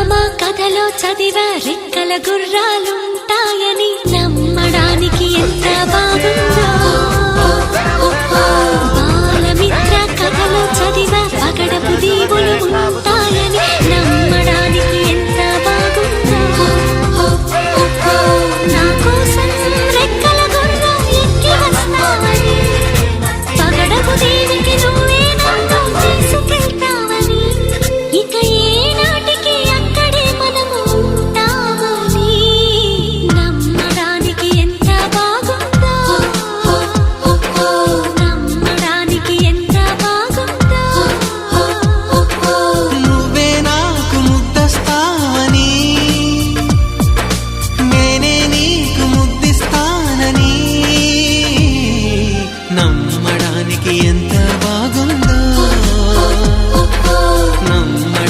చందమామ కథలో చదివా రెక్కల గుర్రాలుంటాయని నమ్మడానికి ఎంత బాగుందో. బాలమిత్ర కథలో చదివా పగడపు దీవులు ఉంటాయి.